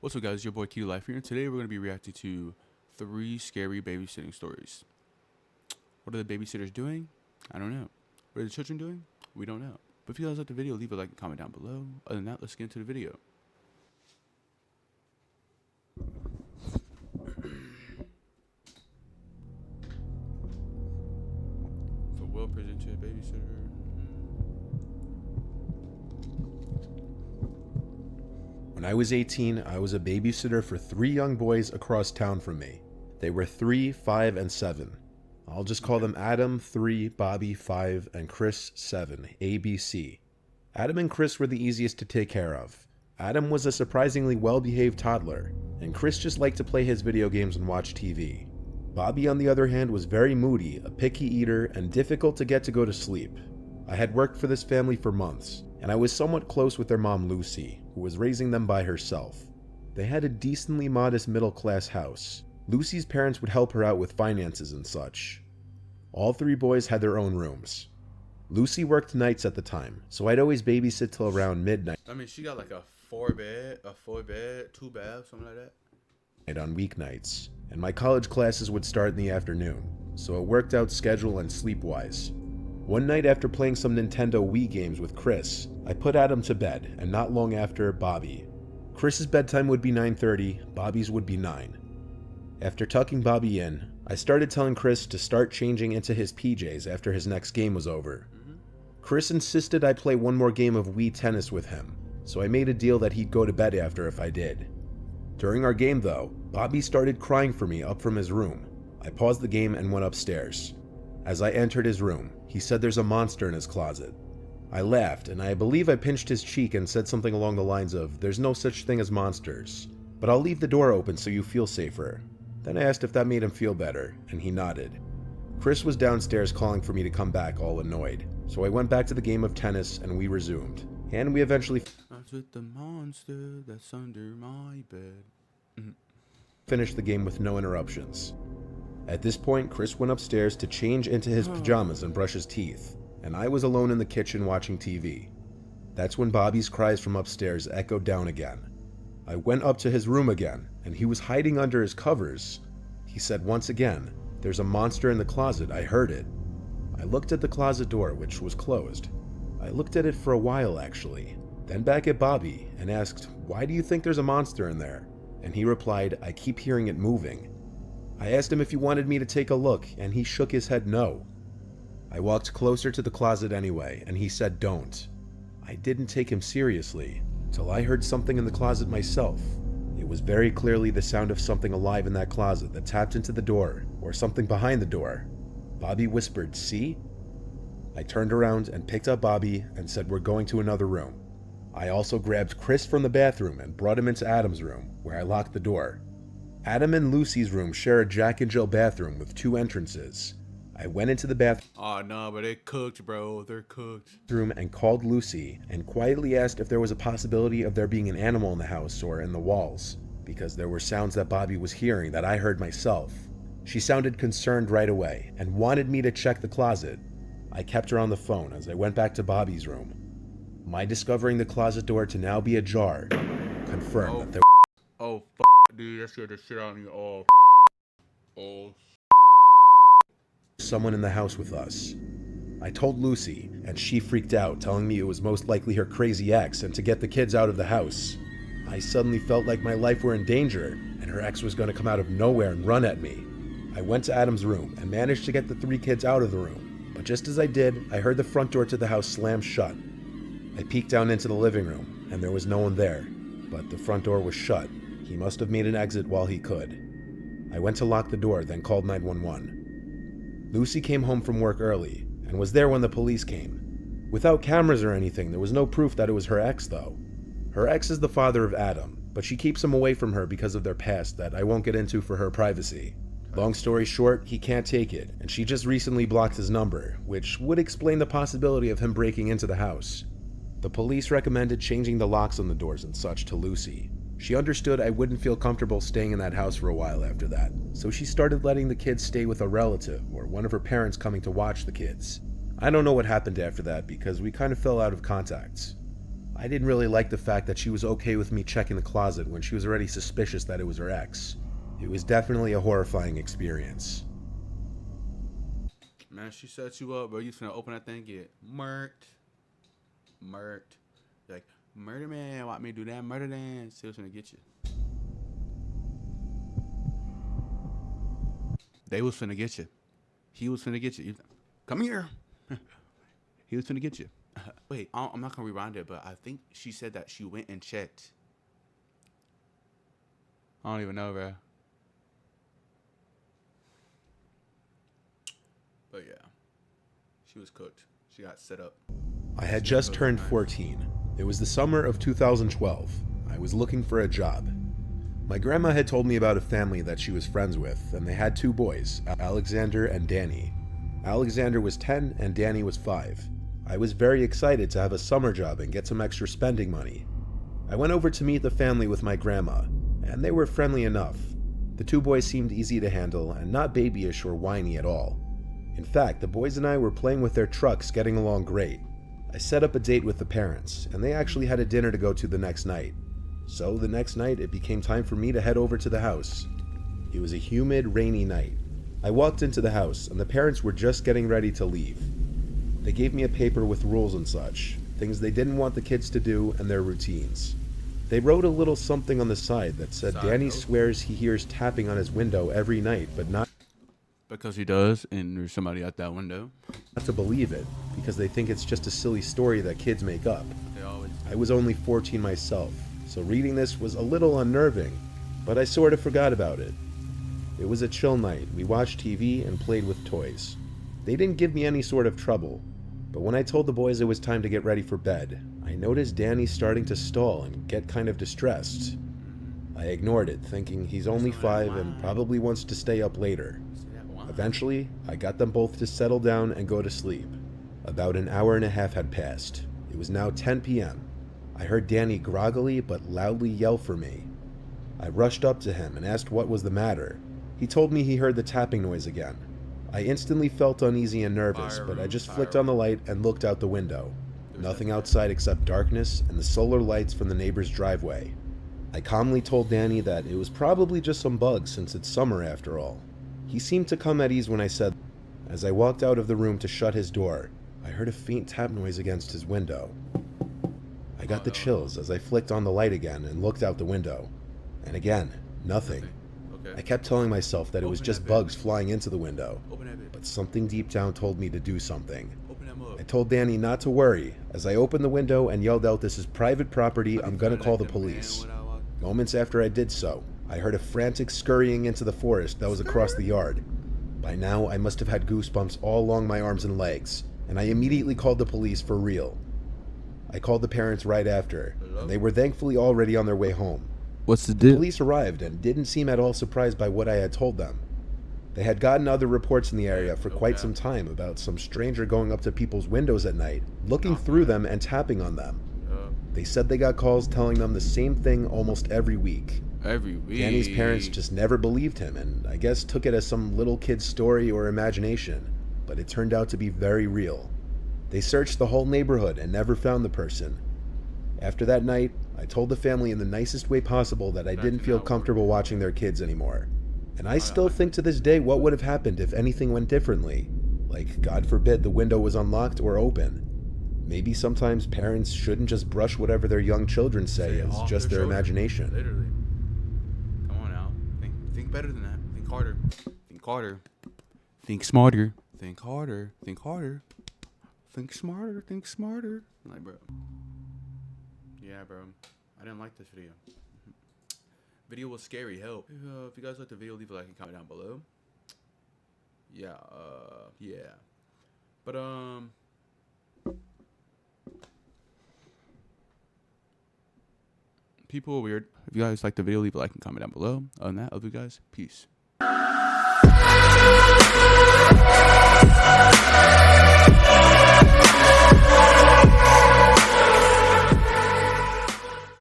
What's up, guys? It's your boy Key to Life here, and today we're going to be reacting to 3 scary babysitting stories. What are the babysitters doing? I don't know. What are the children doing? We don't know. But if you guys like the video, leave a like and comment down below. Other than that, let's get into the video. So well presented babysitter. When I was 18, I was a babysitter for 3 young boys across town from me. They were 3, 5, and 7. I'll just call them Adam, 3, Bobby, 5, and Chris, 7, ABC. Adam and Chris were the easiest to take care of. Adam was a surprisingly well-behaved toddler, and Chris just liked to play his video games and watch TV. Bobby, on the other hand, was very moody, a picky eater, and difficult to get to go to sleep. I had worked for this family for months, and I was somewhat close with their mom Lucy, who was raising them by herself. They had a decently modest middle-class house. Lucy's parents would help her out with finances and such. All 3 boys had their own rooms. Lucy worked nights at the time, so I'd always babysit till around midnight. I mean, she got like a 4-bed, 2 baths, something like that. On weeknights, and my college classes would start in the afternoon, so it worked out schedule and sleep-wise. One night after playing some Nintendo Wii games with Chris, I put Adam to bed, and not long after, Bobby. Chris's bedtime would be 9:30, Bobby's would be 9. After tucking Bobby in, I started telling Chris to start changing into his PJs after his next game was over. Chris insisted I play one more game of Wii tennis with him, so I made a deal that he'd go to bed after if I did. During our game though, Bobby started crying for me up from his room. I paused the game and went upstairs. As I entered his room, he said there's a monster in his closet. I laughed, and I believe I pinched his cheek and said something along the lines of, "There's no such thing as monsters, but I'll leave the door open so you feel safer." Then I asked if that made him feel better, and he nodded. Chris was downstairs calling for me to come back, all annoyed, so I went back to the game of tennis and we resumed. And we eventually That's with the monster that's under my bed. finished the game with no interruptions. At this point, Chris went upstairs to change into his pajamas and brush his teeth, and I was alone in the kitchen watching TV. That's when Bobby's cries from upstairs echoed down again. I went up to his room again, and he was hiding under his covers. He said once again, "There's a monster in the closet, I heard it." I looked at the closet door, which was closed. I looked at it for a while actually, then back at Bobby and asked, "Why do you think there's a monster in there?" And he replied, "I keep hearing it moving." I asked him if he wanted me to take a look, and he shook his head no. I walked closer to the closet anyway, and he said don't. I didn't take him seriously, till I heard something in the closet myself. It was very clearly the sound of something alive in that closet that tapped into the door, or something behind the door. Bobby whispered, "See?" I turned around and picked up Bobby and said we're going to another room. I also grabbed Chris from the bathroom and brought him into Adam's room, where I locked the door. Adam and Lucy's room share a Jack and Jill bathroom with 2 entrances. I went into the bathroom Oh, no, but they cooked, bro. They're cooked. and called Lucy and quietly asked if there was a possibility of there being an animal in the house or in the walls, because there were sounds that Bobby was hearing that I heard myself. She sounded concerned right away and wanted me to check the closet. I kept her on the phone as I went back to Bobby's room. My discovering the closet door to now be ajar confirmed that there Oh, dude, that scared the shit out of me. Oh, was someone in the house with us. I told Lucy, and she freaked out, telling me it was most likely her crazy ex and to get the kids out of the house. I suddenly felt like my life were in danger, and her ex was going to come out of nowhere and run at me. I went to Adam's room and managed to get the 3 kids out of the room, but just as I did, I heard the front door to the house slam shut. I peeked down into the living room, and there was no one there, but the front door was shut. He must have made an exit while he could. I went to lock the door, then called 911. Lucy came home from work early, and was there when the police came. Without cameras or anything, there was no proof that it was her ex though. Her ex is the father of Adam, but she keeps him away from her because of their past that I won't get into for her privacy. Long story short, he can't take it, and she just recently blocked his number, which would explain the possibility of him breaking into the house. The police recommended changing the locks on the doors and such to Lucy. She understood I wouldn't feel comfortable staying in that house for a while after that, so she started letting the kids stay with a relative or one of her parents coming to watch the kids. I don't know what happened after that because we kind of fell out of contact. I didn't really like the fact that she was okay with me checking the closet when she was already suspicious that it was her ex. It was definitely a horrifying experience. Man, she set you up, bro. You finna open that thing, get murked. Like, murder man, want me to do that murder dance? She was finna get you. They was finna get you. He was finna get you. Come here. He was finna get you. Wait, I'm not gonna rewind it, but I think she said that she went and checked. I don't even know, bro. But yeah, she was cooked. She got set up. I had just turned 14. It was the summer of 2012. I was looking for a job. My grandma had told me about a family that she was friends with, and they had 2 boys, Alexander and Danny. Alexander was 10 and Danny was 5. I was very excited to have a summer job and get some extra spending money. I went over to meet the family with my grandma, and they were friendly enough. The 2 boys seemed easy to handle and not babyish or whiny at all. In fact, the boys and I were playing with their trucks, getting along great. I set up a date with the parents, and they actually had a dinner to go to the next night. So the next night, it became time for me to head over to the house. It was a humid, rainy night. I walked into the house, and the parents were just getting ready to leave. They gave me a paper with rules and such, things they didn't want the kids to do and their routines. They wrote a little something on the side that said Danny swears he hears tapping on his window every night, but not Because he does, and there's somebody at that window. to believe it, because they think it's just a silly story that kids make up. They always. I was only 14 myself, so reading this was a little unnerving, but I sort of forgot about it. It was a chill night. We watched TV and played with toys. They didn't give me any sort of trouble, but when I told the boys it was time to get ready for bed, I noticed Danny starting to stall and get kind of distressed. I ignored it, thinking he's only 5 and probably wants to stay up later. Eventually, I got them both to settle down and go to sleep. About an hour and a half had passed. It was now 10 p.m. I heard Danny groggily but loudly yell for me. I rushed up to him and asked what was the matter. He told me he heard the tapping noise again. I instantly felt uneasy and nervous, but I just flicked on the light and looked out the window. Nothing outside except darkness and the solar lights from the neighbor's driveway. I calmly told Danny that it was probably just some bugs since it's summer after all. He seemed to come at ease when I said that. As I walked out of the room to shut his door, I heard a faint tap noise against his window. I got the chills as I flicked on the light again and looked out the window. And again, nothing. I kept telling myself that it was just bugs flying into the window, but something deep down told me to do something. I told Danny not to worry as I opened the window and yelled out, "This is private property, I'm gonna call the police." Moments after I did so, I heard a frantic scurrying into the forest that was across the yard. By now, I must have had goosebumps all along my arms and legs, and I immediately called the police for real. I called the parents right after, and they were thankfully already on their way home. What's the The deal? police arrived and didn't seem at all surprised by what I had told them. They had gotten other reports in the area for quite some time about some stranger going up to people's windows at night, looking through them and tapping on them. They said they got calls telling them the same thing almost every week. Every week. Danny's parents just never believed him and I guess took it as some little kid's story or imagination, but it turned out to be very real. They searched the whole neighborhood and never found the person. After that night, I told the family in the nicest way possible that I didn't feel comfortable watching their kids anymore. And I still think to this day what would have happened if anything went differently. Like, God forbid the window was unlocked or open. Maybe sometimes parents shouldn't just brush whatever their young children say as just their imagination. Literally. Come on now. Think better than that. Think harder. Think harder. Think smarter. Think harder. Think harder. Think smarter. Think smarter. Like, bro. Yeah, bro. I didn't like this video. Video was scary. Help. If you guys like the video, leave a like and comment down below. Yeah. Yeah. But people are weird. If you guys like the video, leave a like and comment down below. Other than that, I love you guys. Peace.